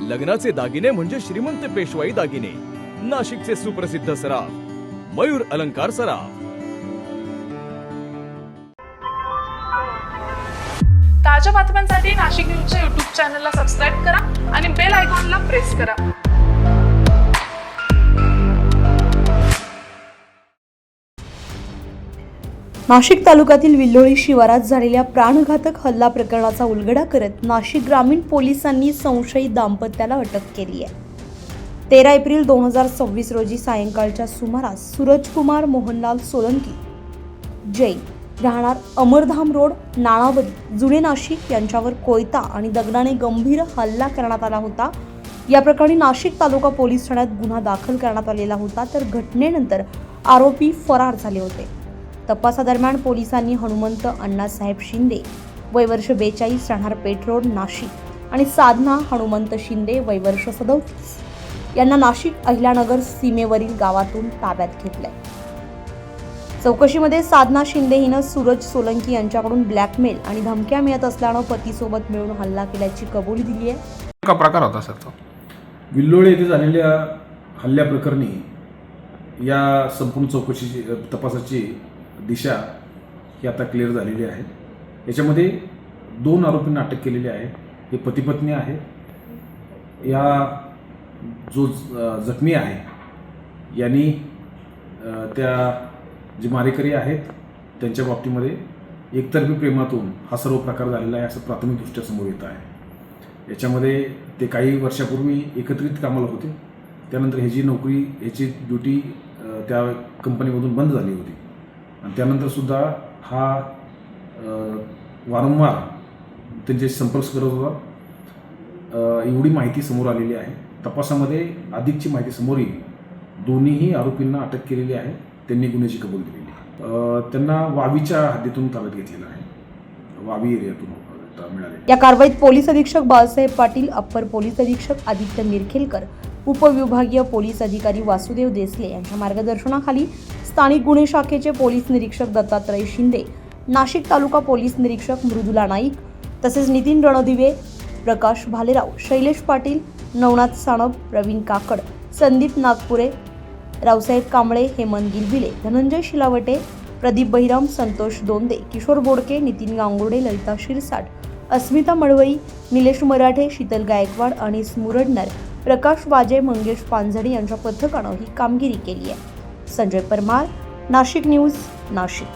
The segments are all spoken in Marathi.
लग्नाचे दागिने म्हणजे श्रीमंत पेशवाई दागिने. नाशिकचे सुप्रसिद्ध सराफ मयूर अलंकार सराफ. ताज्या बातम्यांसाठी नाशिक न्यूजच्या YouTube चॅनलला सबस्क्राईब करा आणि बेल आयकॉनला प्रेस करा. नाशिक तालुक्यातील विल्लोळी शिवारात झालेल्या प्राणघातक हल्ला प्रकरणाचा उलगडा करत नाशिक ग्रामीण पोलिसांनी संशयित दाम्पत्याला अटक केली आहे. 13 एप्रिल 2026 रोजी सायंकाळच्या सुमारास सूरजकुमार मोहनलाल सोलंकी जैन राहणार अमरधाम रोड नाणावली जुने नाशिक यांच्यावर कोयता आणि दगडाने गंभीर हल्ला करण्यात आला होता. या प्रकरणी नाशिक तालुका पोलीस ठाण्यात गुन्हा दाखल करण्यात आलेला होता. तर घटनेनंतर आरोपी फरार झाले होते. तपासादरम्यान पोलिसांनी हनुमंत अण्णासाहेब शिंदे वय वर्ष 42 राहणार पेठ रोड नाशिक आणि साधना हनुमंत शिंदे वय वर्ष 37 यांना नाशिक अहिल्यानगर सीमेवरील गावातून ताब्यात घेतले. चौकशीमध्ये साधना शिंदे हिनं सूरज सोलंकी यांच्याकडून ब्लॅकमेल आणि धमक्या मिळत असल्यानं पतीसोबत मिळून हल्ला केल्याची कबुली दिली आहे. का प्रकार होता सर तो? विल्लोळे येथे झालेल्या हल्ल्याप्रकरणी या संपूर्ण चौकशीची तपासाची दिशा ही आता क्लिअर झालेली आहे. याच्यामध्ये 2 आरोपींना अटक केलेली आहे. हे पती पत्नी आहे. या जो जखमी आहे यांनी त्या जे मारेकरी आहेत त्यांच्या बाबतीमध्ये एकतर्फी प्रेमातून हा सर्व प्रकार झालेला आहे असं प्राथमिकदृष्ट्या समोर येत आहे. याच्यामध्ये ते काही वर्षापूर्वी एकत्रित कामाला होते. त्यानंतर ह्याची नोकरी ह्याची ड्युटी त्या कंपनीमधून बंद झाली होती आणि त्यानंतरसुद्धा हा वारंवार त्यांचे संपर्क करत होता. एवढी माहिती समोर आलेली आहे. तपासामध्ये अधिकची माहिती समोर येईल. दोन्हीही आरोपींना अटक केलेली आहे. त्यांनी गुन्ह्याची कबूल दिलेली आहे. त्यांना वावीच्या हद्दीतून ताब्यात घेतलेलं आहे. वावी एरियातून मिळाले. या कारवाईत पोलीस अधीक्षक बाळासाहेब पाटील, अप्पर पोलीस अधीक्षक आदित्य निरखेलकर, उपविभागीय पोलीस अधिकारी वासुदेव देसले यांच्या मार्गदर्शनाखाली स्थानिक गुन्हे शाखेचे पोलीस निरीक्षक दत्तात्रय शिंदे, नाशिक तालुका पोलीस निरीक्षक मृदुला नाईक तसेच नितीन रणदिवे, प्रकाश भालेराव, शैलेश पाटील, नवनाथ साणप, प्रवीण काकड, संदीप नागपुरे, रावसाहेब कांबळे, हेमंत गिलबिले, धनंजय शिलावटे, प्रदीप बहिराम, संतोष दोंदे, किशोर बोडके, नितीन गांगुर्डे, ललिता शिरसाट, अस्मिता मळवई, निलेश मराठे, शीतल गायकवाड, अनिस मुरडनर, प्रकाश वाजे, मंगेश पानझडी यांच्या पथकानं ही कामगिरी केली आहे. संजय परमार, नाशिक न्यूज, नाशिक.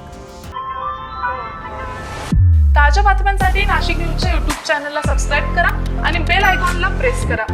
ताज्या बातम्यांसाठी नाशिक न्यूजच्या YouTube चॅनलला सबस्क्राईब करा आणि बेल आयकॉनला प्रेस करा.